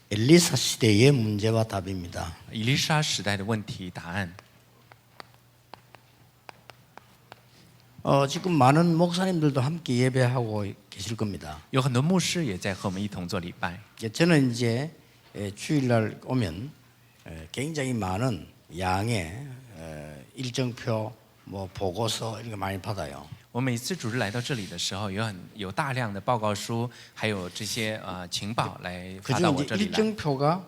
엘리사 시대의 문제와 답입니다. 以利沙时代的问题答案。 지금 많은 목사님들도 함께 예배하고 계실 겁니다. 有很多牧师也在和我们一同做礼拜。 저는 이제 주일날 오면 굉장히 많은 양의 일정표, 뭐 보고서 이런 거 많이 받아요. 我每次主日来到这里的时候，有大量的报告书，还有这些情报来发到我 그중 这里来。 일정표가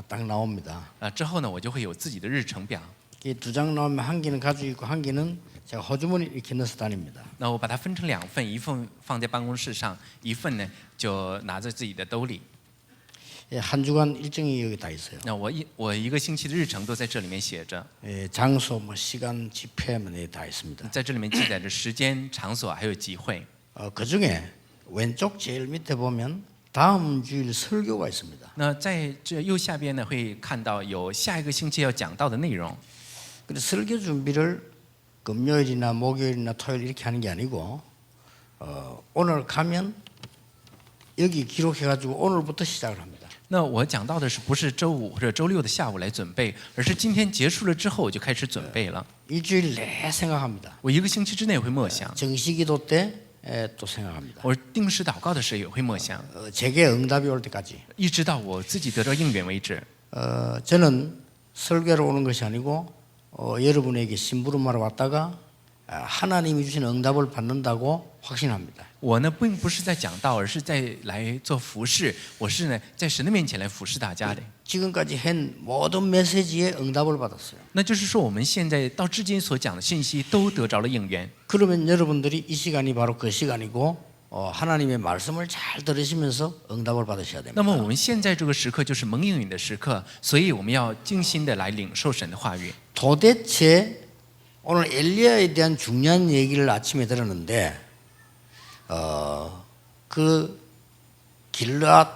딱 나옵니다. 之后呢，我就会有自己的日程表。 이 2장 나오면 한 개는 가지고 있고 한 개는 제가 호주머니 이렇게 넣어서 다닙니다. 那我把它分成2份，一份放在办公室上，一份呢就拿在自己的兜里。 한 주간 일정이 여기 다 있어요. 那我一个星期的日程都在这里面写着， 장소, 뭐 시간, 집회만 다 있습니다. 在这里面记载着时间、场所还有集会。 그 중에 왼쪽 제일 밑에 보면 다음 주일 설교가 있습니다. 那在这右下边呢，会看到有下一个星期要讲到的内容。 그래서 설교 준비를 금요일이나 목요일이나 토요일 이렇게 하는 게 아니고 오늘 가면 여기 기록해가지고 오늘부터 시작을 합니다. 那我讲到的是不是周五或者周六的下午来准备，而是今天结束了之后我就开始准备了。 일주일 내 생각합니다. 我一个星期之内会默想， 정식기도 때 또 생각합니다. 我定时祷告的时候也会默想， 제게 응답이 올 때까지. 一直到我自己得到应允为止。 저는 설교로 오는 것이 아니고 여러분에게 심부름하러 왔다가 하나님이 주신 응답을 받는다고 확신합니다. 我呢并不是在讲道，而是在来做服侍。我是呢在神的面前来服侍大家的。 지금까지 한 모든 메시지에 응답을 받았어요. 那就是说，我们现在到至今所讲的信息都得着了应验。 그러면 여러분들이 이 시간이 바로 그 시간이고 하나님의 말씀을 잘 들으시면서 응답을 받으셔야 那 됩니다. 么我们现在这个时刻就是蒙应允的时刻，所以我们要精心的来领受神的话语。 도대체 오늘 엘리야에 대한 중요한 얘기를 아침에 들었는데 그 길앗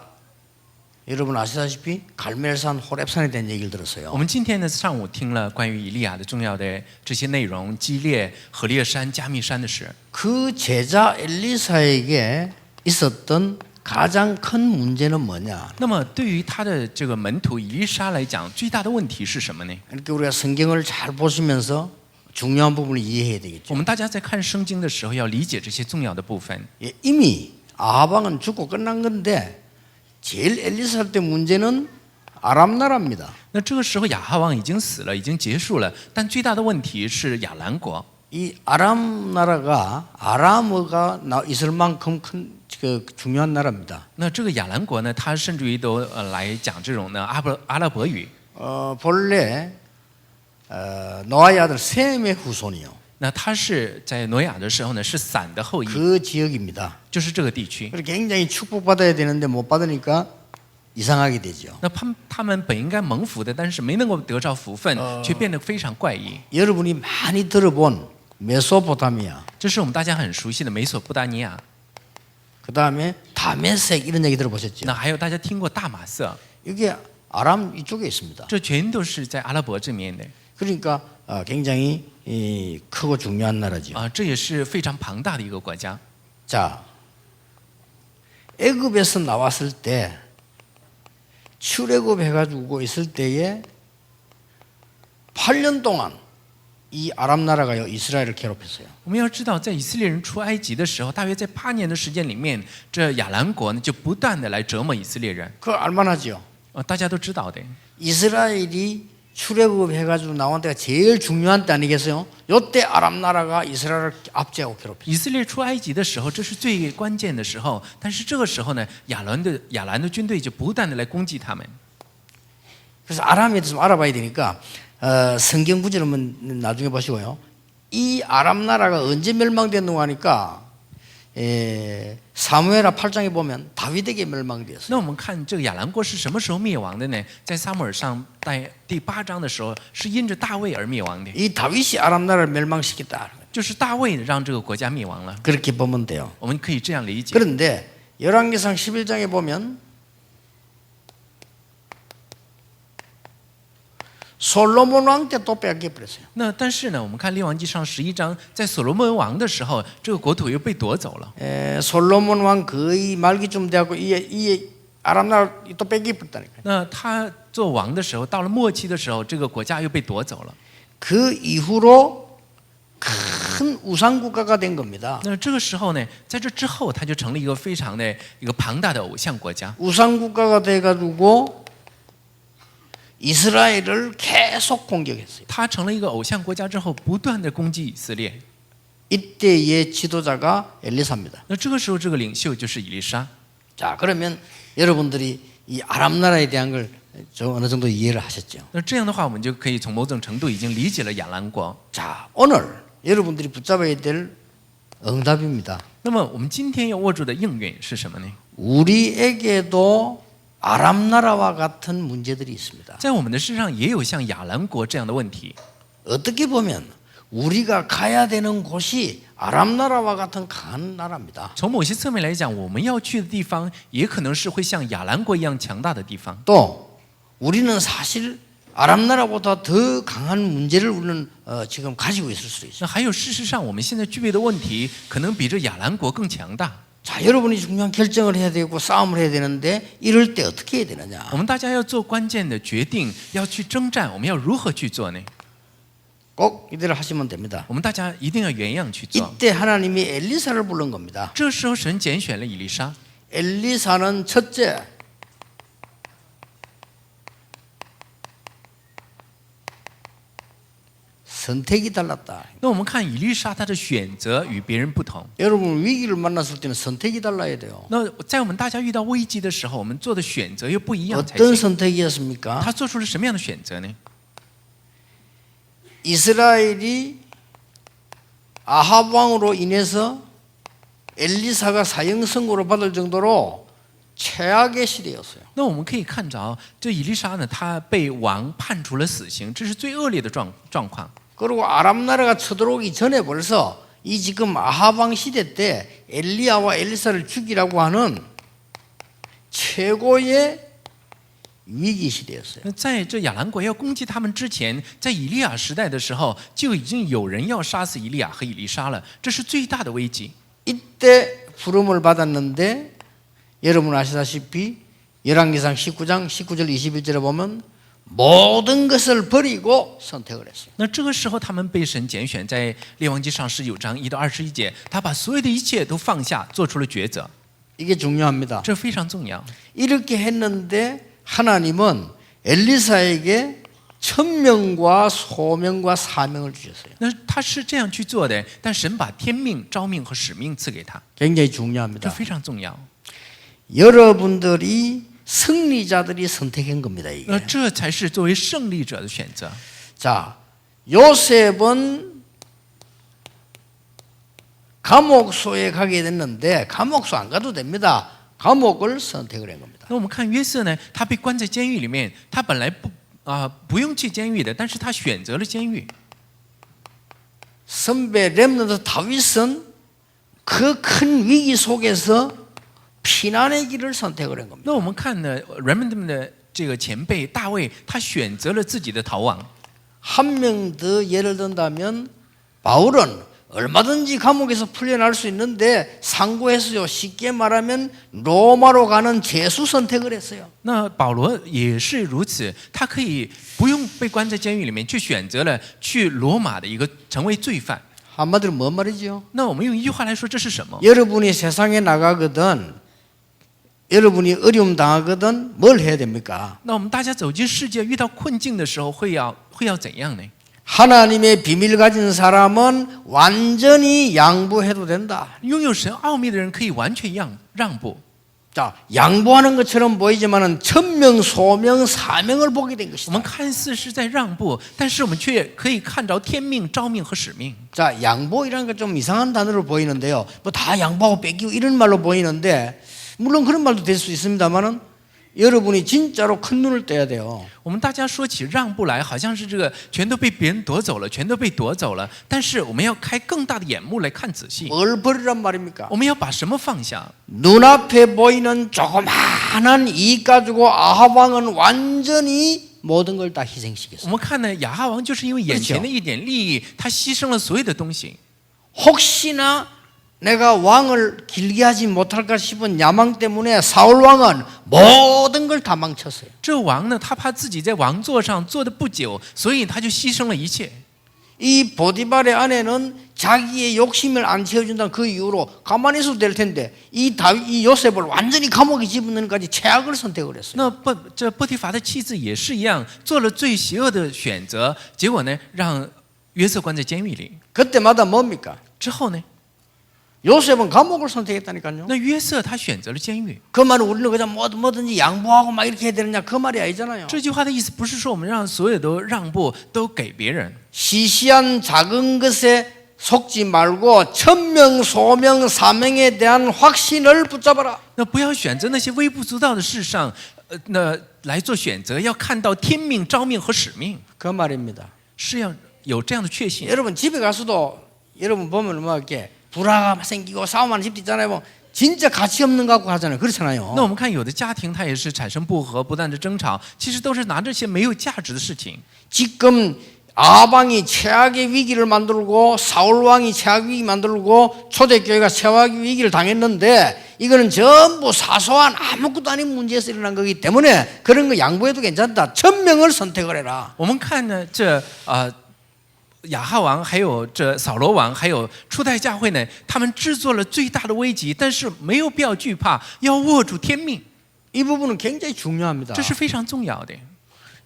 여러분 아시다시피 갈멜산 호렙산에 대한 얘기를 我 들었어요. 们今天呢上午听了关于以利亚的重要的这些内容，基列、何烈山、加密山的事。 그 제자 엘리사에게 있었던 가장 큰 문제는 뭐냐? 那么对于他的这个门徒以利沙来讲，最大的问题是什么呢？ 그러니까 우리가 성경을 잘 보시면서 중요한 부분을 이해해야 我 되겠죠. 们大家在看圣经的时候要理解这些重要的部分。 이미 아하방은 죽고 끝난 건데 제일 엘리사 때 문제는 아람 나라입니다. 那这个时候亚哈王已经死了，已经结束了，但最大的问题是亚兰国。 이 아람 나라가 아람어가 있을 만큼 큰 그 중요한 나라입니다. 那这个亚兰国呢，它甚至于都来讲这种呢阿拉伯语。 본래 노아의 아들 셈의 후손이요. 那他是在挪亚的时候呢，是散的后裔， 그 지역입니다. 就是这个地区。 그래서 굉장히 축복받아야 되는데 못 받으니까 이상하게 되죠. 那他们本应该蒙福的，但是没能够得着福分，却变得非常怪异。 여러분이 많이 들어본 메소포타미아, 这是我们大家很熟悉的美索不达尼亚。 그 다음에 다메섹 이런 얘기 들어보셨죠? 那还有大家听过大马色， 이게 아람 이쪽에 있습니다. 这全都是在阿拉伯这面的 그러니까 굉장히 크고 중요한 나라죠. 啊，这也是非常庞大的一个国家。 자, 애굽에서 나왔을 때 출애굽해가지고 있을 때에 8년 동안 이 아람 나라가요 이스라엘을 괴롭혔어요. 我们要知道，在以色列人出埃及的时候，大约在8年的时间里面，这亚兰国呢就不断的来折磨以色列人。 그거 알만하죠? 大家都知道的。 이스라엘이 출애굽해가지고 나온 때가 제일 중요한 때 아니겠어요? 이때 아람 나라가 이스라엘을 압제하고 괴롭혔어요. 以色列出埃及的时候，这是最关键的时候。但是这个时候呢，亚兰的军队就不断的来攻击他们。 그래서 아람에 대해서 좀 알아봐야 되니까 성경 구절은 나중에 보시고요. 이 아람 나라가 언제 멸망됐는가 하니까 사무엘하 8장에 보면 다윗에게 멸망되었어요. 那我们看这个亚兰国是什么时候灭亡的呢？在撒母耳上第8章的时候，是因着大卫而灭亡的， 이 다윗이 아람 나라를 멸망시켰다. 就是大卫让这个国家灭亡了。 그렇게 보면 돼요. 我们可以这样理解。 그런데 열왕기상 11장에 보면 솔로몬 왕 때 또 빼앗겨 버렸어요. 那但是呢，我们看列王记上11章，在所罗门王的时候，这个国土又被夺走了。 솔로몬 왕 거의 말기쯤 돼갖고 이 아람 나라 또 뺏기버렸다니까요. 那他做王的时候，到了末期的时候，这个国家又被夺走了。 그 이후로 큰 우상 국가가 된 겁니다. 那这个时候呢，在这之后，他就成了一个非常的一个庞大的偶像国家。 우상 국가가 돼가지고 이스라엘을 계속 공격했어요. 他成了一个偶像国家之后，不断的攻击以色列。 이때의 지도자가 엘리사입니다. 那这个时候，这个领袖就是以利沙。 자, 그러면 여러분들이 이 아람 나라에 대한 걸 좀 어느 정도 이해를 하셨죠? 那这样的话，我们就可以从某种程度已经理解了亚兰国。 자, 오늘 여러분들이 붙잡아야 될 응답입니다. 那么我们今天要握住的应允是什么呢？ 우리에게도 아람 나라와 같은 문제들이 있습니다. 在我们的身上也有像亚兰国这样的问题。 어떻게 보면 우리가 가야 되는 곳이 아람 나라와 같은 강한 나라입니다. 从某些侧面来讲，我们要去的地方也可能是会像亚兰国一样强大的地方。 또 우리는 사실 아람 나라보다 더 강한 문제를 우리는 지금 가지고 있을 수 있어요. 那还有，事实上我们现在具备的问题，可能比这亚兰国更强大。 자, 여러분이 중요한 결정을 해야 되고 싸움을 해야 되는데 이럴 때 어떻게 해야 되느냐? 我们大家要做关键的决定，要去征战，我们要如何去做呢？ 꼭 이대로 하시면 됩니다. 我们大家一定要原样去做。 이때 하나님이 엘리사를 부른 겁니다. 这时候神拣选了以利沙。 엘리사는 첫째 선택이 달랐다. 那我们看以利沙，他的选择与别人不同。 여러분 위기를 만났을 때는 선택이 달라야 돼요. 那在我们大家遇到危机的时候，我们做的选择又不一样才 어떤 行。 선택이었습니까? 他做出了什么样的选择呢？ 이스라엘이 아합 왕으로 인해서 엘리사가 사형 선고를 받을 정도로 최악의 시대였어요. 那我们可以看着，这以利沙呢，他被王判处了死刑，这是最恶劣的状况。 그리고 아람 나라가 쳐들어오기 전에 벌써 이 지금 아합 왕 시대 때 엘리야와 엘리사를 죽이라고 하는 최고의 위기 시대였어요. 那在这亚兰国要攻击他们之前，在以利亚时代的时候，就已经有人要杀死以利亚和以利沙了，这是最大的危机。 이때 부름을 받았는데 여러분 아시다시피 열왕기상 19장 19절 21절에 보면 모든 것을 버리고 선택을 했어요. 那这个时候，他们被神拣选，在列王记上19章1到21节，他把所有的一切都放下，做出了抉择， 이게 중요합니다. 这非常重要。 이렇게 했는데 하나님은 엘리사에게 천명과 소명과 사명을 주셨어요. 那他是这样去做的，但神把天命、召命和使命赐给他， 굉장히 这 중요합니다. 非常重要。 여러분들이 승리자들이 선택한 겁니다. 那 이게. 这才是作为胜利者的选择。 자, 요셉은 감옥소에 가게 됐는데 감옥소 안 가도 됩니다. 감옥을 선택을 한 겁니다. 那我们看约瑟呢，他被关在监狱里面，他本来不用去监狱的，但是他选择了监狱。 선배 렘넌트 다윗은 그 큰 위기 속에서 피난의 길을 선택을 한 겁니다. 那我们看呢，人们的这个前辈大卫，他选择了自己的逃亡。 한 명 더 예를 든다면 바울은 얼마든지 감옥에서 풀려날 수 있는데 상고했어요. 쉽게 말하면 로마로 가는 재수 선택을 했어요. 那保罗也是如此，他可以不用被关在监狱里面，却选择了去罗马的一个成为罪犯。 한마디로 뭔 말이죠? 那我们用一句话来说，这是什么？ 여러분이 세상에 나가거든 여러분이 어려움 당하거든 뭘 해야 됩니까? 那我们大家走进世界，遇到困境的时候，会要怎样呢？ 하나님의 비밀 가진 사람은 완전히 양보해도 된다. 拥有神奥秘的人可以完全让步。 자, 양보하는 것처럼 보이지만은 천명, 소명, 사명을 보게 된 我 것이다. 们看似是在让步，但是我们却可以看着天命、召命和使命。 자, 양보이라는 게 좀 이상한 단어로 보이는데요. 뭐 다 양보하고 뺏기고 이런 말로 보이는데 물론 그런 말도 될 수 있습니다만은 여러분이 진짜로 큰 눈을 떼야 돼요. 我们大家说起让步来，好像是这个全都被别人夺走了，全都被夺走了。但是我们要开更大的眼目来看仔细， 뭘 버리란 말입니까? 我们要把什么放下？ 눈앞에 보이는 조그마한 이익 가지고 아합 왕은 완전히 모든 걸 다 我 희생시켰어요. 们看呢，亚哈王就是因为眼前的一点利益，他牺牲了所有的东西。 혹시나 내가 왕을 길게 하지 못할까 싶은 야망 때문에 사울 왕은 모든 걸 다 망쳤어요. 这王呢，他怕自己在王座上坐的不久，所以他就牺牲了一切。 이 보디발의 아내는 자기의 욕심을 안 채워준다는 그 이유로 가만히 있어도 될 텐데 이 요셉을 완전히 감옥에 집어넣는까지 최악을 선택을 했어요. 那这波提乏的妻子也是一样，做了最邪恶的选择，结果呢，让约瑟关在监狱里。 그때마다 뭡니까? 之后呢， 요셉은 감옥을 선택했다니까요. 那约瑟他选择了监狱。 그 말은 우리는 그냥 뭐든지 양보하고 막 이렇게 해야 되느냐 그 말이 아니잖아요. 这句话的意思不是说我们让所有都让步，都给别人。 시시한 작은 것에 속지 말고 천명, 소명, 사명에 대한 확신을 붙잡아라. 那不要选择那些微不足道的事上，那来做选择，要看到天命、召命和使命， 그 말입니다. 是要有这样的确信。 여러분 집에 가서도 여러분 보면 뭐 이렇게 불화가 생기고 싸움하는 집도 있잖아요. 뭐 진짜 가치 없는 거 갖고 하잖아요. 그렇잖아요. 那我们看有的家庭，它也是产生不和，不断的争吵，其实都是拿这些没有价值的事情。 지금 아방이 최악의 위기를 만들고 사울 왕이 최악 위기 만들고 초대교회가 최악 위기를 당했는데 이거는 전부 사소한 아무것도 아닌 문제에서 일어난 거기 때문에 그런 거 양보해도 괜찮다. 천명을 선택을 해라. 我们看呢，亚哈王，还有这扫罗王，还有初代教会呢，他们制作了最大的危机，但是没有必要惧怕，要握住天命， 이 부분은 굉장히 중요합니다. 这是非常重要的。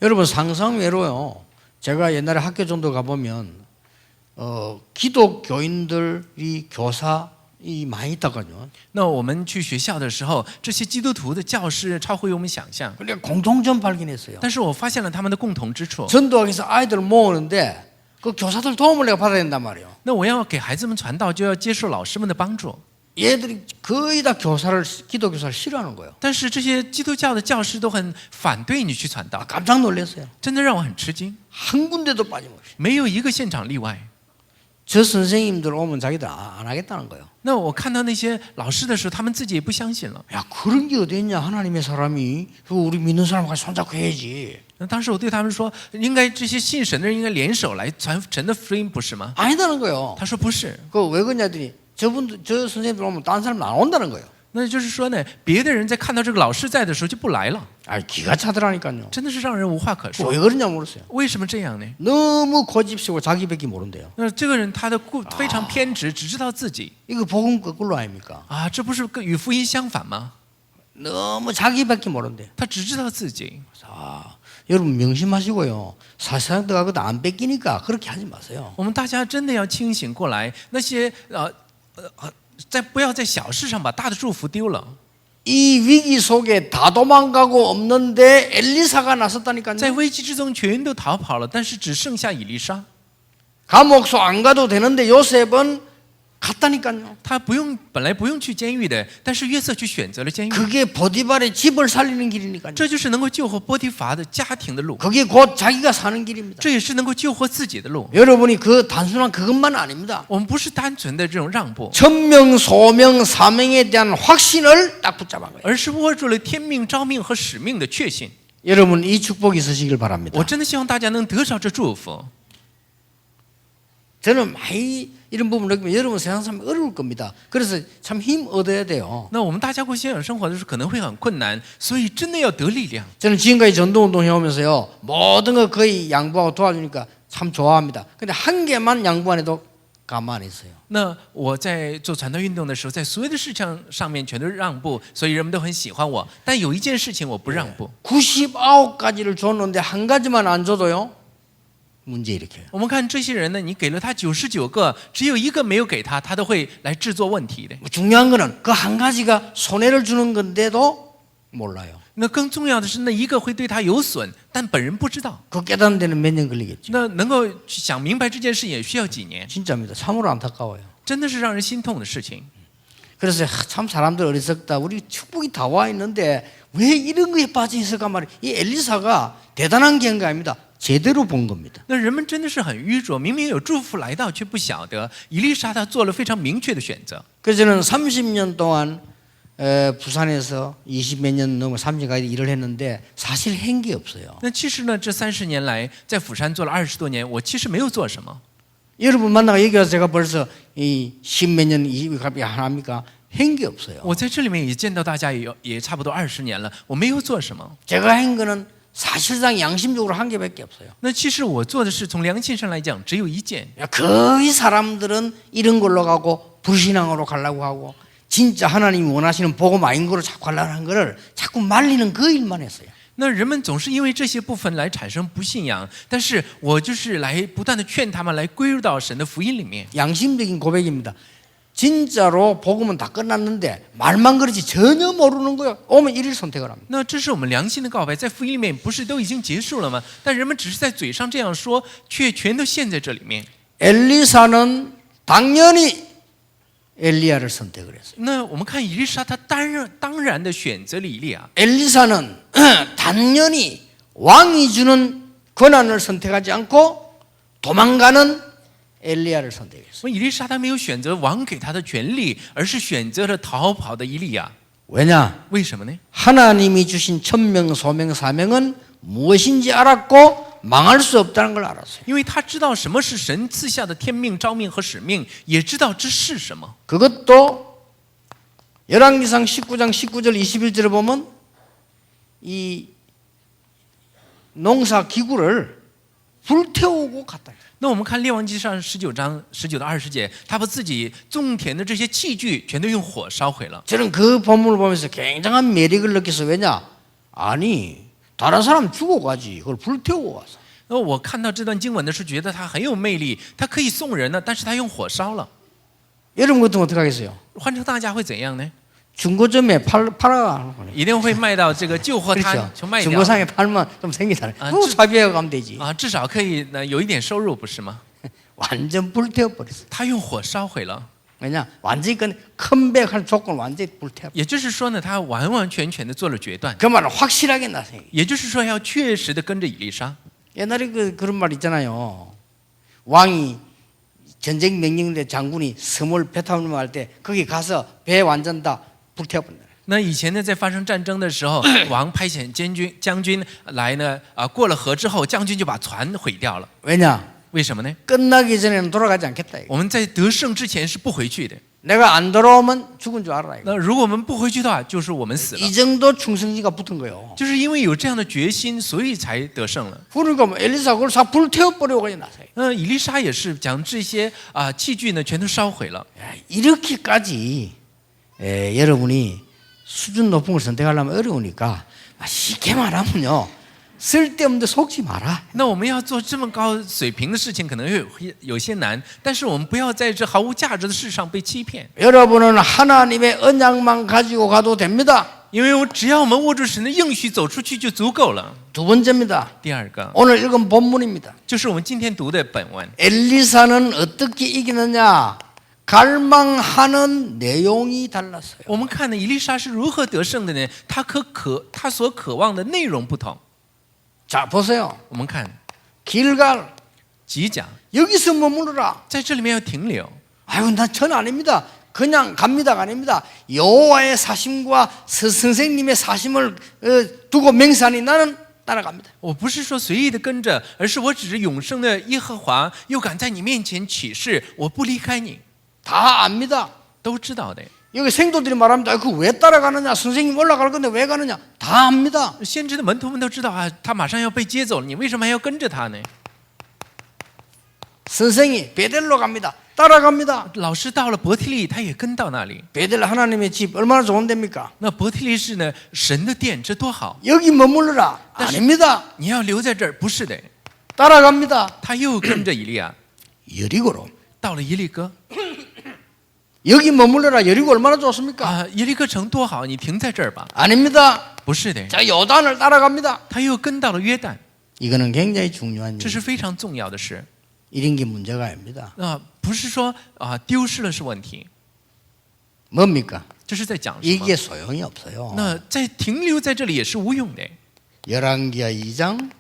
여러분 상상외로요. 제가 옛날에 학교 정도 가보면 기독교인들이 교사이 많이 있다거든요. 那我们去学校的时候，这些基督徒的教师超乎于我们想象。 그러니까 공통점 발견했어요. 但是我发现了他们的共同之处。 전도하기 위해서 아이들을 모으는데 그 교사들 도움을 내가 받아야 된단 말이에요. 那我要给孩子们传道，就要接受老师们的帮助。 얘들이 거의 다 기독교사를 싫어하는 거예요. 但是这些基督教的教师都很反对你去传道， 깜짝 놀랐어요. 真的让我很吃惊。 한 군데도 빠짐없이. 没有一个现场例外。 저 선생님들 오면 자기들 안 하겠다는 거예요. 那我看到那些老师的时候，他们自己也不相信了。 야 그런 게 어디 있냐 하나님의 사람이 우리 믿는 사람과 손잡고 해야지. 那当时我对他们说，应该这些信神的人应该联手来传神的福音，不是吗？ 아니다는 거예요. 他说不是。 그 왜 그러냐더니 저 선생님들 오면 다른 사람은 안 온다는 거예요. 那就是说呢，别的人在看到这个老师在的时候就不来了， 아 기가 차더라니까요. 真的是让人无话可说。 왜 그러냐 모르겠어요. 为什么这样呢？ 너무 고집세고 자기밖에 모른대요. 那这个人他的非常偏执，只知道自己 이거 복음 거꾸로 아닙니까? 啊，这不是跟与福音相反吗？ 너무 자기밖에 모른대. 他只知道自己。 자, 여러분 명심하시고요. 사실상 들어가고도 안 뺏기니까 그렇게 하지 마세요. 我们大家真的要清醒过来，那些不要在小事上把大的祝福丢了。 이 위기 속에 다 도망가고 없는데 엘리사가 나섰다니까요. 在危机之中，全都逃跑了，但是只剩下以利沙。 감옥소 안 가도 되는데 요셉은 갔다니까요. 他本来不用去监狱的，但是约瑟却选择了监狱。 그게 보디발의 집을 살리는 길이니까요. 这就是能够救活波提乏的家庭的路， 그게 곧 자기가 사는 길입니다. 这也是能够救活自己的路。 여러분이 그 단순한 그것만 아닙니다. 我们不是单纯的这种让步， 천명, 소명, 사명에 대한 확신을 딱 붙잡은 거예요. 而是握住了天命、召命和使命的确信。 여러분 이 축복이 있으시길 바랍니다. 我真的希望大家能得着这祝福。 저는 많이 이런 부분을 느끼면 여러분 세상 살면 어려울 겁니다. 그래서 참 힘 얻어야 돼요. 那我们大家过信仰生活的时候可能会很困难，所以真的要得力量。 저는 지금까지 전도운동 해오면서요. 모든 거 거의 양보하고 도와주니까 참 좋아합니다. 근데 한 개만 양보 안 해도 가만히 있어요. 那我在做传道运动的时候，在所有的事情上面全都让步，所以人们都很喜欢我。但有一件事情我不让步。 99가지를 줬는데 한 가지만 안 줘도요. 문제 일으켜요. 我们看这些人呢，你给了他99个，只有一个没有给他，他都会来制作问题的。 중요한 거는 그 한 가지가 손해를 주는 건데도 몰라요. 那更重要的是，那一个会对他有损，但本人不知道。 그 깨닫는 데는 몇 년 걸리겠죠. 那能够想明白这件事也需要几年， 진짜입니다. 참으로 안타까워요. 真的是让人心痛的事情。 그래서 참 사람들 어리석다. 우리 축복이 다 와 있는데 왜 이런 거에 빠져 있을까 말이에요. 이 엘리사가 대단한 게 아닙니다. 제대로 본 겁니다. 那人们真的是很愚拙，明明有祝福来到，却不晓得。以利沙他做了非常明确的选择。 그래서 저는 30년 동안 부산에서 20몇 년 넘어 30까지 일을 했는데 사실 한 게 없어요. 那其实呢，这30年来在釜山做了20多年，我其实没有做什么。 여러분 만나가 여기 와서 제가 벌써 이 십몇 년, 20이 하나입니까? 한 게 없어요. 我在这里面也见到大家也差不多20年了，我没有做什么。 제가 한 거는 사실상 양심적으로 한 개밖에 없어요. 那其实我做的事，从良心上来讲，只有一件。 거의 사람들은 이런 걸로 가고 불신앙으로 가려고 하고 진짜 하나님이 원하시는 복음 아닌 거로 자꾸 하려고 하는 거를 자꾸 말리는 그 일만 했어요. 那人们总是因为这些部分来产生不信仰，但是我就是来不断的劝他们来归入到神的福音里面。 양심적인 고백입니다. 진짜로 복음은 다 끝났는데 말만 그렇지 전혀 모르는 거예요. 오면 이를 선택을 합니다. 那这是我们良心的告白，在福音里面不是都已经结束了吗？但人们只是在嘴上这样说，却全都陷在这里面。 엘리사는 당연히 엘리야를 선택을 했어요. 那我们看以利沙，他当然的选择了以利亚。 엘리사는 당연히 왕이 주는 권한을 선택하지 않고 도망가는 엘리야를 선택했어요. 所以以利沙他没有选择王给他的权利，而是选择了逃跑的以利亚。 왜냐? 为什么呢？ 하나님이 주신 천명, 소명, 사명은 무엇인지 알았고 망할 수 없다는 걸 알았어요. 因为他知道什么是神赐下的天命、召命和使命，也知道这是什么。 그것도 열왕기상 19장 19절 21절에 보면 이 농사 기구를 불태우고 갔다. 那我们看列王记上19章19到20节，他把自己种田的这些器具全都用火烧毁了。 저는 그 본문을 보면서 굉장한 매력을 느꼈어요. 왜냐? 아니 다른 사람 죽어가지 그걸 불태우고 와서. 那我看到这段经文的时候，觉得他很有魅力，他可以送人呢，但是他用火烧了。 여러분 같으면 어떻게 하겠어요? 换成大家会怎样呢？ 중고점에 팔아. 一定会卖到这个旧货摊 그렇죠. 就卖掉。 중고상에 팔면 좀 생기잖아요. 아, 그거 사비해 가면 되지. 啊，至少可以有一点收入，不是吗？ 완전 불태워 버렸어. 他用火烧毁了， 왜냐? 완전히 컴백할 조건 완전히 불태워. 也就是说呢，他完完全全的做了决断， 그 말은 확실하게 나서요. 也就是说要确实的跟着以利沙。 옛날에 그런 말 있잖아요. 왕이 전쟁 명령대 장군이 섬을 배 타고 할 때 거기 가서 배 완전 다 불태워버린다. 那以前呢，在发生战争的时候，王派遣将军来呢，过了河之后，将军就把船毁掉了。 왜냐? 为什么呢？ 끝나기 전에는 돌아가지 않겠다. 이거. 我们在得胜之前是不回去的。 내가 안 돌아오면 죽은 줄 알아. 이거. 那如果我们不回去的话，就是我们死了。 이 정도 충성지가 붙은 거예요. 就是因为有这样的决心，所以才得胜了。 그러니까 뭐 엘리사 그걸 다 불태워버리고 그냥 나서요. 那以利沙也是将这些器具呢，全都烧毁了。 이렇게까지 여러분이 수준 높은 걸 선택하려면 어려우니까 쉽게 말하면요. 쓸데없는데 속지 마라. 那我们要做这么高水平的事情，可能有些难，但是我们不要在这毫无价值的事上被欺骗。 여러분은 하나님의 언약만 가지고 가도 됩니다. 因为只要我们握住神的应许走出去就足够了。 두 번째입니다. 第二个 오늘 읽은 본문입니다. 就是我们今天读的本文。 엘리사는 어떻게 이기느냐? 갈망하는 내용이 달랐어요. 我们看呢，以利沙是如何得胜的呢？他所渴望的内容不同。 자 보세요. 我们看 길갈 吉甲， 여기서 머무르라. 在这里面要停留。 아유 난 전 아닙니다. 그냥 갑니다가 아닙니다. 여호와의 사심과 선생님의 사심을 두고 맹세하니 나는 따라갑니다. 我不是说随意的跟着，而是我指着永生的耶和华，又敢在你面前起誓，我不离开你。 다 압니다. 都知道的。 여기 생도들이 말합니다. 그 왜 따라가느냐? 선생님 올라갈 건데 왜 가느냐? 다 압니다. 先知的门徒们都知道啊，他马上要被接走了，你为什么还要跟着他呢？ 선생이 베델로 갑니다. 따라갑니다. 老师到了伯特利，他也跟到那里。 베델 하나님의 집 얼마나 좋은 데입니까? 那伯特利是呢神的殿，这多好！ 여기 머물러라. 아닙니다. 你要留在这儿，不是的。 따라갑니다. 他又跟着以利亚， 여리고로. 到了耶利哥 여기 머물러라. 여리고 얼마나 좋습니까? 耶利哥城多好，你停在这儿吧。 아닙니다. 不是的， 자, 요단을 따라갑니다. 他又跟到了约旦， 이거는 굉장히 중요한 这 일. 是非常重要的事。 이런 게 문제가 아닙니다. 不是说丢失了是问题， 뭡니까? 这是在讲什么？ 이게 소용이 없어요. 那在停留在这里也是无用的。 열왕기하 2장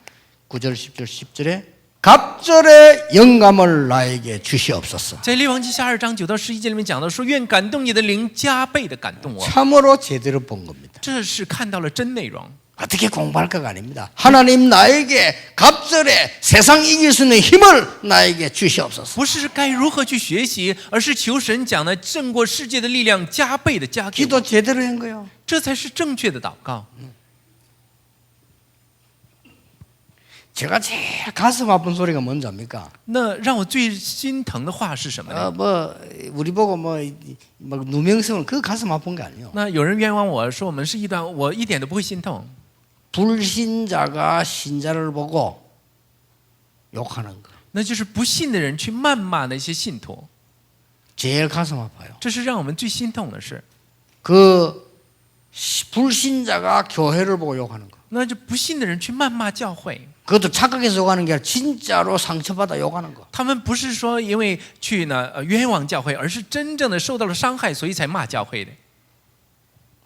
9절 10절 10절에 갑절의 영감을 나에게 주시옵소서. 在列王记下2章9到11节里面讲到说，愿感动你的灵加倍的感动我。 참으로 제대로 본 겁니다. 这是看到了真内容。 어떻게 공부할까가 아닙니다. 하나님 나에게 갑절에 세상 이길 수 있는 힘을 나에게 주시옵소서. 不是该如何去学习，而是求神讲的胜过世界的力量加倍的加给我， 기도 제대로 한 거예요. 这才是正确的祷告。 제가 제일 가슴 아픈 소리가 뭔지 압니까? 那让我最心疼的话是什么呢？ 뭐 우리 보고 뭐 누명성은 그 가슴 아픈 게 아니에요. 那有人冤枉我说我们是异端，我一点都不会心痛。 불신자가 신자를 보고 욕하는 거. 那就是不信的人去谩骂那些信徒， 제일 가슴 아파요. 这是让我们最心痛的事。 그 불신자가 교회를 보고 욕하는 거. 那就不信的人去谩骂教会， 그것도 착각해서 욕하는 게 아니라 진짜로 상처받아 욕하는 거. 他们不是说因为去冤枉教会，而是真正的受到了伤害，所以才骂教会的，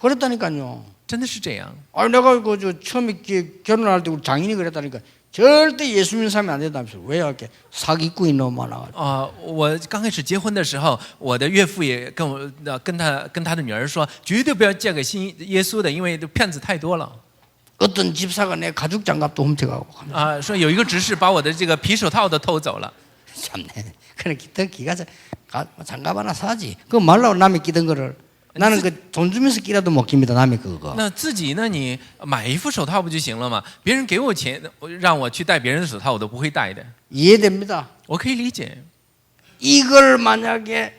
그랬다니까요. 真的是这样。 아, 내가 처음에 결혼할 때 우리 장인이 그랬다니까. 절대 예수 믿는 사람이 안 된다면서. 왜 이렇게 사기꾼이 너무 많아가지고. 我刚开始结婚的时候，我的岳父也跟他的女儿说，绝对不要嫁给信耶稣的，因为骗子太多了。 어떤 집사가 내 가죽 장갑도 훔쳐가고. 说有一个执事把我的这个皮手套都偷走了。 참네. 그래 기가 장갑 하나 사지. 그거 말라고 남이 끼던 거를. 나는 그 돈 주면서 끼라도 못 낍니다. 남이 그거. 那自己呢？你买一副手套不就行了吗？别人给我钱让我去戴别人的手套，我都不会戴的。 이해됩니다. 我可以理解。 이걸 만약에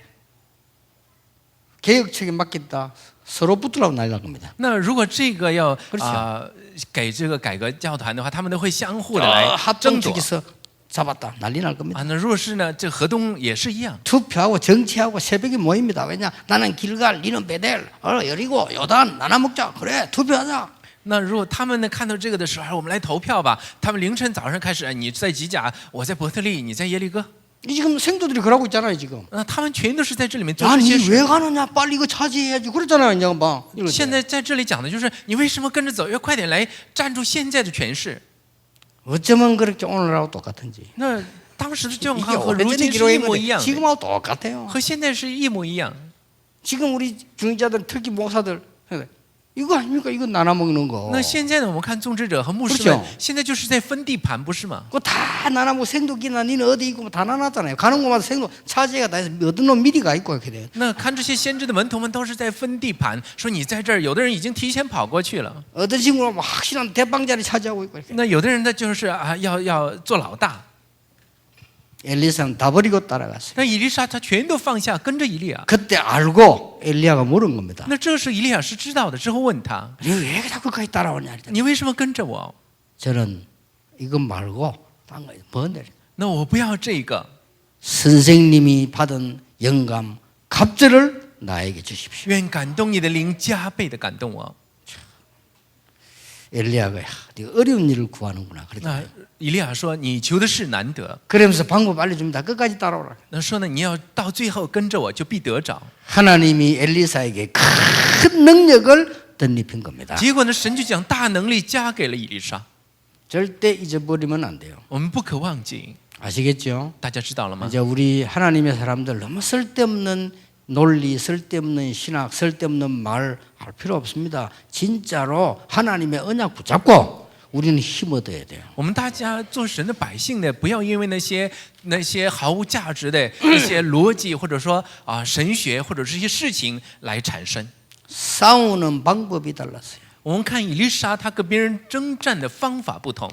개혁 측에 맡겼다. 서로 붙으려고 난리 날 겁니다. 那如果这个要 그렇죠. 给这个改革教团的话，他们都会相互的来争 합동 夺。 측에서 잡았다. 난리 날 겁니다. 那若是呢，这河东也是一样。 투표하고 정치하고 새벽에 모입니다. 왜냐? 나는 길갈, 니는 베델, 여리고, 요단, 나눠 먹자. 그래, 투표하자. 那如果他们呢看到这个的时候，我们来投票吧。他们凌晨早上开始，你在吉甲，我在伯特利，你在耶利哥。 지금 생도들이 그러고 있잖아요, 지금. 他们全都是在这里面做 야, 这些 니 事。 왜 가느냐? 빨리 이거 차지해야지. 그랬잖아요, 이제 봐. 现在在这里讲的就是你为什么跟着走，要快点来站住现在的权势。 어쩌면 그렇게 오늘하고 똑같은지. 那当时的状 이게 况和如 오래전에 今是一模一 기록했는데 样的， 지금하고 똑같아요. 和现在是一模一样。 지금 우리 중직자들 특히 목사들 이거 아닙니까? 이거 나눠 먹는 거. 那现在呢？我们看宗职者和牧师 그렇죠 们，现在就是在分地盘，不是吗？ 그거 다 나눠 먹고 생도기나 니는 어디 있고 다 나눴잖아요. 가는 곳마다 생도 차지가 다 해서 어떤 놈 미리 가 있고 이렇게 돼요. 那看这些先知的门徒们都是在分地盘，说你在这儿，有的人已经提前跑过去了。 어떤 친구는 뭐 확실한 대빵 자리 차지하고 있고 이렇게. 那有的人呢，就是要做老大。 엘리사는 다 버리고 따라갔어요. 那以利沙他全都放下，跟着以利亚。 그때 알고 엘리야가 물은 겁니다. 那这是以利亚是知道的，之后问他， 니 왜 자꾸 거기 따라오냐? 你为什么跟着我？ 저는 이것 말고 딴 거 뭔데? 那我不要这个， 선생님이 받은 영감 갑절을 나에게 주십시오. 愿感动你的灵加倍的感动我。 엘리야가 야, 네가 어려운 일을 구하는구나. 那 그랬잖아요. 以利亚说，你求的是难得。 그러면서 방법 알려줍니다. 끝까지 따라오라. 那说呢，你要到最后跟着我，就必得着。 하나님이 엘리사에게 큰 능력을 덧입힌 겁니다. 结果呢，神就将大能力加给了以利沙。 절대 잊어버리면 안 돼요. 我们不可忘记， 아시겠죠? 大家知道了吗？ 이제 우리 하나님의 사람들 너무 쓸데없는 논리, 쓸데없는 신학, 쓸데없는 말 할 필요 없습니다. 진짜로 하나님의 언약 붙잡고 우리는 힘 얻어야 돼요. 我们大家做神的百姓的，不要因为那些毫无价值的一些逻辑，或者说神学，或者是一些事情来产生。 싸우는 방법이 달랐어요. 我们看以利沙，他跟别人征战的方法不同。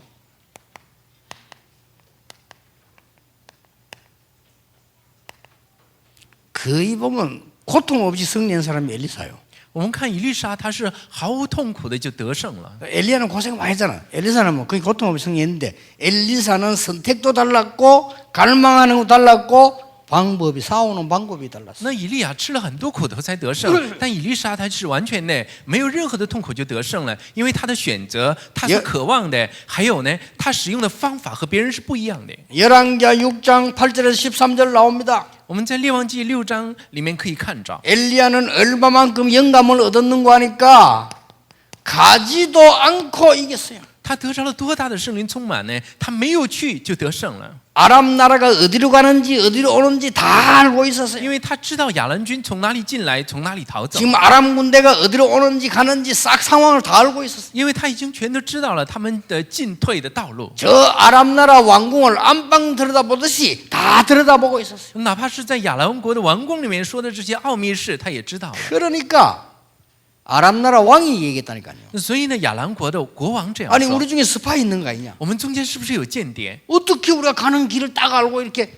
거의 보면 고통 없이 승리한 사람이 엘리사예요. 我们看以利沙，他是毫无痛苦的就得胜了。 엘리야는 고생 많이 했잖아. 엘리사는 뭐 거의 고통 없이 승리했는데 엘리사는 선택도 달랐고 갈망하는 것도 달랐고 방법이 싸우는 방법이 달랐어. 那以利亚吃了很多苦头才得胜，但以利沙他是完全的没有任何的痛苦就得胜了，因为他的选择，他所渴望的，还有呢，他使用的方法和别人是不一样的。 열왕기하 6장 8절에서 13절 나옵니다. 我们在列王记6章里面可以看着， 엘리야는 얼마만큼 영감을 얻었는가 하니까 가지도 않고 이겼어요. 他得着了多大的圣灵充满呢？他没有去就得胜了。 아람 나라가 어디로 가는지 어디로 오는지 다 알고 있었어요. 因为他知道亚兰军从哪里进来，从哪里逃走， 지금 아람 군대가 어디로 오는지 가는지 싹 상황을 다 알고 있었어요. 因为他已经全都知道了他们的进退的道路， 저 아람 나라 왕궁을 안방 들여다보듯이 다 들여다보고 있었어요. 哪怕是在亚兰国的王宫里面说的这些奥秘事，他也知道了。 그러니까 아람 나라 왕이 얘기했다니까요. 所以呢，亚兰国的国王这样 아니 说 우리 중에 스파이 있는 거 아니냐? 我们中间是不是有间谍？ 어떻게 우리가 가는 길을 딱 알고 이렇게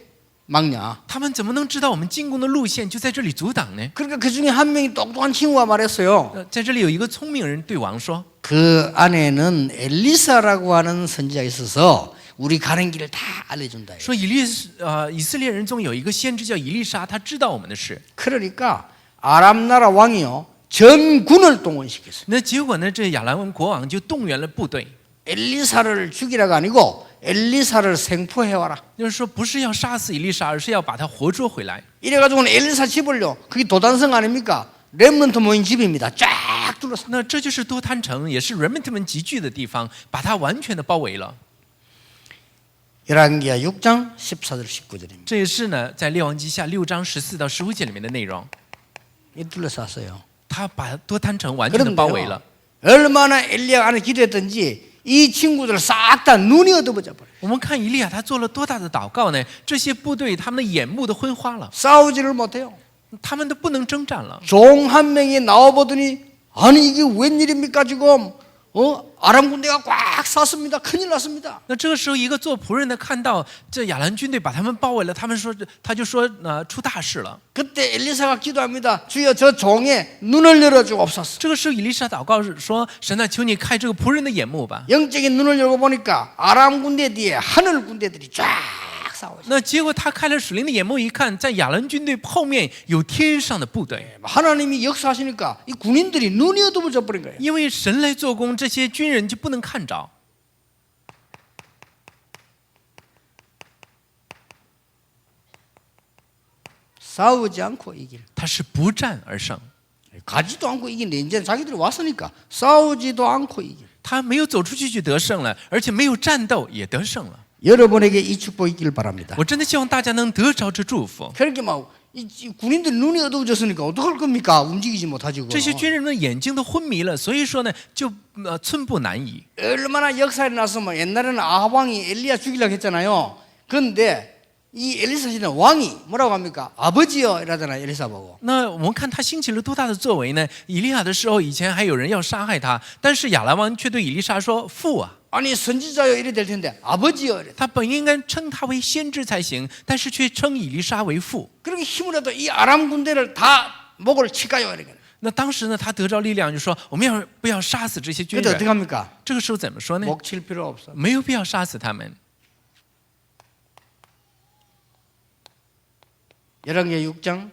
막냐? 他们怎么能知道我们进攻的路线就在这里阻挡呢？ 그러니까 그 중에 한 명이 똑똑한 친구가 말했어요. 在这里有一个聪明人对王说， 그 안에는 엘리사라고 하는 선지자가 있어서 우리 가는 길을 다 알려준다. 说以色列人中有一个先知叫以利沙，他知道我们的事。 그러니까 아람 나라 왕이요 전군을 동원시켰어요. 那结果呢，这亚兰国王就动员了部队， 엘리사를 죽이라가 아니고 엘리사를 생포해와라. 就是说不是要杀死以利沙，而是要把他活捉回来。 이래가지고는 엘리사 집을요. 그게 도단성 아닙니까? 렘넌트 모인 집입니다. 쫙 둘러싸. 那这就是多滩城，也是人们集聚的地方，把它完全的包围了。 열왕기하 6장 14절 19절입니다. 这也是呢，在列王记下6章14到15节里面的内容。 이 둘러쌌어요. 他把多滩城完全的包围了。 얼마나 엘리야 안에 기도했던지 이 친구들 싹 다 눈이 어두워져 버려요. 我们看以利亚他做了多大的祷告呢？这些部队他们的眼目都昏花了， 싸우지를 못해요. 他们都不能征战了。 종 한 명이 나와보더니 아니 이게 웬일입니까 지금? 아람 군대가 꽉 찼습니다. 큰일 났습니다. 那这个时候，一个做仆人的看到这亚兰军队把他们包围了，他就说出大事了。 그때 엘리사가 기도합니다. 주여 저 종의 눈을 열어주옵소서. 这个时候，以利沙祷告说：“神啊，求你开这个仆人的眼目吧。 영적인 눈을 열고 보니까 아람 군대 뒤에 하늘 군대들이 쫙 싸워요. 那结果他开了属灵的眼目，一看，在亚兰军队后面有天上的部队， 하나님이 역사하시니까 이 군인들이 눈이 어두워져 버린 거예요. 因为神来做工，这些军人就不能看着。 싸우지 않고 이길. 他是不战而胜， 가지도 않고 이긴데 이제 자기들이 왔으니까 싸우지도 않고 이길. 他没有走出去就得胜了，而且没有战斗也得胜了。 여러분에게 이 축복 있기를 바랍니다. 我真的希望大家能得着这祝福。 그렇게 막 이 군인들 눈이 어두워졌으니까 어떡할 겁니까? 움직이지 못하지. 这些军人的眼睛都昏迷了，所以说呢，就寸步难移。 얼마나 역사에 났으면 옛날에는 아합 왕이 엘리야 죽이려고 했잖아요. 그런데 이 엘리사 시대는 왕이 뭐라고 합니까? 아버지여 이러잖아요. 엘리사 보고. 那我们看他兴起了多大的作为呢？以利亚的时候，以前还有人要杀害他，但是亚兰王却对以利沙说：“父啊！” 아니 선지자여 이래 될 텐데 아버지여 이래. 他本应该称他为先知才行，但是却称以利沙为父。 그렇게 힘을 해도 이 아람 군대를 다 목을 칠까요? 이렇게. 那当时呢，他得着力量，就说：“我们不要杀死这些军 그때 어떻게 人？” 합니까? 这个时候怎么说呢？ 목 칠 필요 없어. 没有必要杀死他们。 열왕기 6장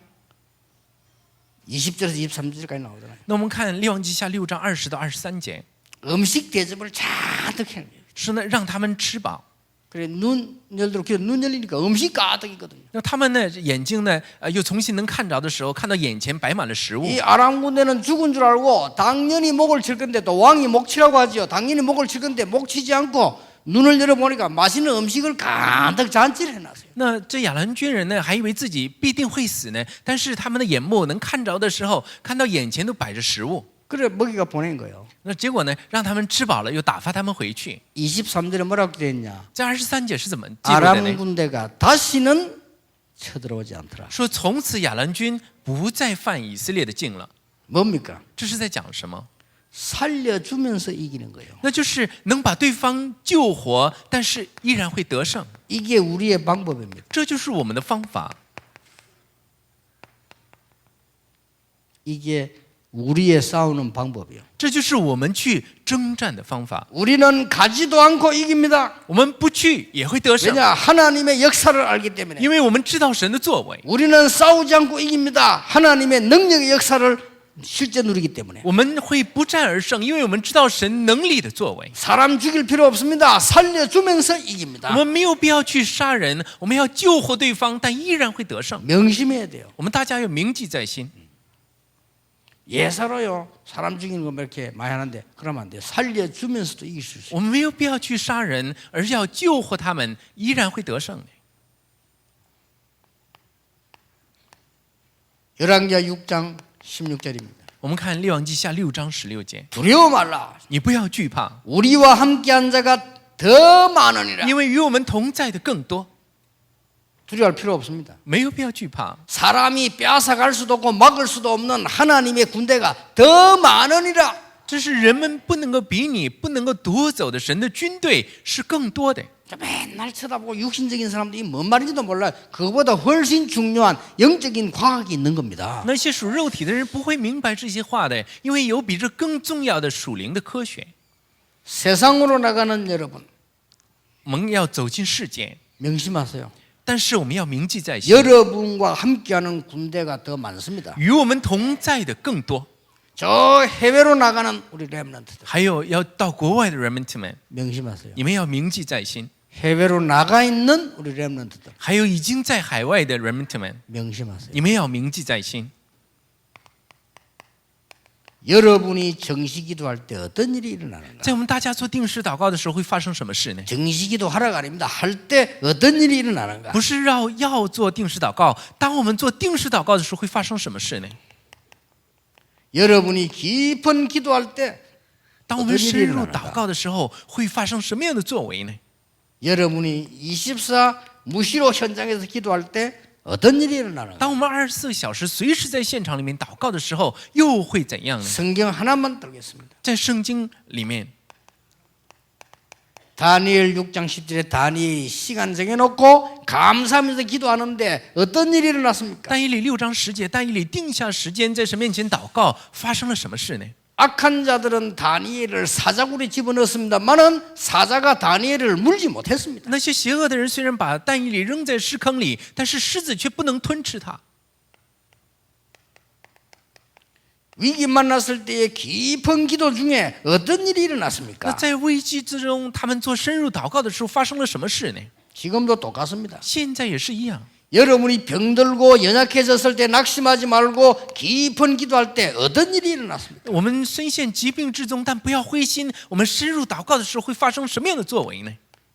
20절에서 23절까지 나오잖아요. 那我们看列王记下6章20到23节， 음식 대접을 잔뜩 해요. 是呢让他们吃饱。 그래 눈 열도록 눈 열리니까 음식 가득이거든요. 那他们呢眼睛呢又重新能看着的时候，看到眼前摆满了食物。 이 아람 군대는 죽은 줄 알고 당연히 목을 칠 건데 또 왕이 목 치라고 하지요. 당연히 목을 칠 건데 목 치지 않고 눈을 열어보니까 맛있는 음식을 가득 잔치를 해놨어요. 那这亚兰军人呢，还以为自己必定会死呢，但是他们的眼目能看着的时候，看到眼前都摆着食物。 그래 먹이가 보낸 거예요. 那结果呢，让他们吃饱了，又打发他们回去。 23절에 뭐라고 되어 있냐? 在23节是怎么记录的 아람 呢？ 군대가 다시는 쳐들어오지 않더라. 说从此亚兰军不再犯以色列的境了。 뭡니까? 这是在讲什么？ 살려주면서 이기는 거예요. 那就是能把对方救活，但是依然会得胜。 이게 우리의 방법입니다. 这就是我们的方法。 이게 우리의 싸우는 방법이요. 这就是我们去征战的方法。 우리는 가지도 않고 이깁니다. 我们不去也会得胜， 왜냐? 하나님의 역사를 알기 때문에. 因为我们知道神的作为。 우리는 싸우지 않고 이깁니다. 하나님의 능력의 역사를 실제 누리기 때문에. 我们会不战而胜，因为我们知道神能力的作为。 사람 죽일 필요 없습니다. 살려주면서 이깁니다. 我们没有必要去杀人，我们要救活对方，但依然会得胜。 명심해야 돼요. 我们大家要铭记在心。 예사로요. 사람 죽이는 거 이렇게 많이 하는데 그러면 안 돼요. 살려주면서도 이길 수 있어요. 我们没有必要去杀人，而是要救活他们，依然会得胜。 열왕기하 6장 16절입니다. 我们看列王记下6章16节， 두려워 말라. 你不要惧怕， 우리와 함께한 자가 더 많으니라. 因为与我们同在的更多， 두려워할 필요 없습니다. 没有必要惧怕。 사람이 빼앗아갈 수도 없고 막을 수도 없는 하나님의 군대가 더 많으니라. 这是人们不能够比拟、不能够夺走的神的军队是更多的。 맨날 쳐다보고 육신적인 사람들이 뭔 말인지도 몰라요. 그거보다 훨씬 중요한 영적인 과학이 있는 겁니다. 那些属肉体的人不会明白这些话的，因为有比这更重要的属灵的科学。 세상으로 나가는 여러분 我们要走进世界， 명심하세요. 但是我们要铭记在心， 여러분과 함께하는 군대가 더 많습니다. 与我们同在的更多。 저 해외로 나가는 우리 렘넌트들 还有要到国外的 remnant 们， 명심하세요. 你们要铭记在心。 해외로 나가 있는 우리 렘넌트들 还有已经在海外的 remnant 们， 명심하세요. 你们要铭记在心。 여러분이 정시기도할 때 어떤 일이 일어나는가? 在我们大家做定时祷告的时候，会发生什么事呢？ 정시기도 하라가 아닙니다. 할 때 어떤 일이 일어나는가? 不是要做定时祷告，当我们做定时祷告的时候，会发生什么事呢？ 여러분이 깊은 기도할 때 当我们深入祷告的时候，会发生什么样的作为呢？ 여러분이 24 무시로 현장에서 기도할 때 어떤 일이 일어나는가? 当我们24小时随时在现场里面祷告的时候，又会怎样呢？ 성경 하나만 들겠습니다. 在圣经里面， 다니엘 6장 10절에 다니엘이 시간 정해놓고 감사하면서 기도하는데 어떤 일이 일어났습니까? 但以理6章10节，但以理定下时间在神面前祷告，发生了什么事呢？ 악한 자들은 다니엘을 사자굴에 집어넣었습니다만은 사자가 다니엘을 물지 못했습니다. 那些邪恶的人虽然把但以理扔在狮坑里，但是狮子却不能吞吃它。 위기 만났을 때의 깊은 기도 중에 어떤 일이 那 일어났습니까? 在危机之中，他们做深入祷告的时候，发生了什么事呢？ 지금도 똑같습니다. 现在也是一样。 여러분이 병들고 연약해졌을 때 낙심하지 말고 깊은 기도할 때 어떤 일이 일어났습니까? 我们深陷疾病之中，但不要灰心。我们深入祷告的时候，会发生什么样的作为呢？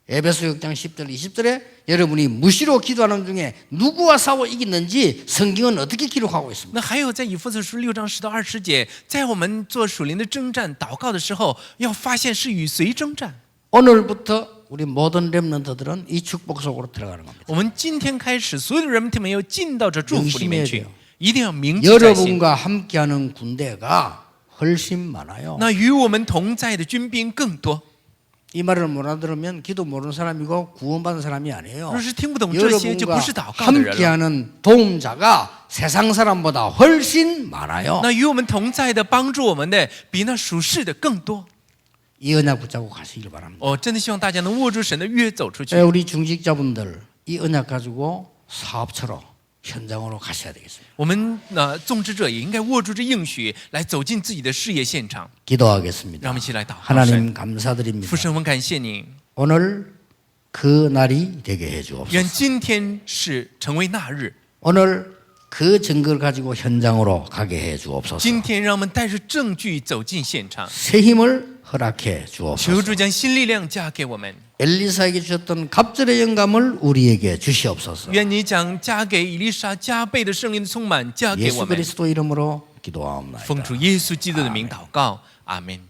에베소 6장 10절 20절에 여러분이 무시로 기도하는 중에 누구와 싸워 이기는지 성경은 어떻게 기록하고 있습니까? 那还有在以弗所书6章10到20节，在我们做属灵的征战祷告的时候，要发现是与谁征战。 오늘부터 우리 모든 렘넌트들은 이 축복 속으로 들어가는 겁니다. 我们今天开始，所有的人们要进到这祝福里面去，一定要铭记在心。 여러분과 함께하는 군대가 훨씬 많아요. 那与我们同在的军兵更多。 이 말을 못 알아들으면 기도 모르는 사람이고 구원받은 사람이 아니에요. 若是听不懂这些，就不 여러분과 是祷告的人了。 함께하는 도움자가 세상 사람보다 훨씬 많아요. 那与我们同在的、帮助我们的，比那属世的更多。 이 언약 붙잡고 가시길 바랍니다. 我真的希望大家能握住神的约走出去。 우리 중직자분들 이 언약 가지고 사업처로 현장으로 가셔야 되겠습니다. 我们种植者也应该握住这应许，来走进自己的事业现场。 기도하겠습니다. 让我们一起来祷告。 하나님 감사드립니다. 父神，我们感谢您， 오늘 그 날이 되게 해주옵소서. 愿今天是成为那日， 오늘 그 증거를 가지고 현장으로 가게 해주옵소서. 今天让我们带着证据走进现场。 새 힘을 허락해 求 주옵소서. 主将新力量加给我们。 엘리사에게 주셨던 갑절의 영감을 우리에게 주시옵소서. 愿你将加给以利沙加倍的圣灵的充满加给 예수 我们。 그리스도 이름으로 기도하옵나이다. 奉主耶稣基督的名祷告，阿门。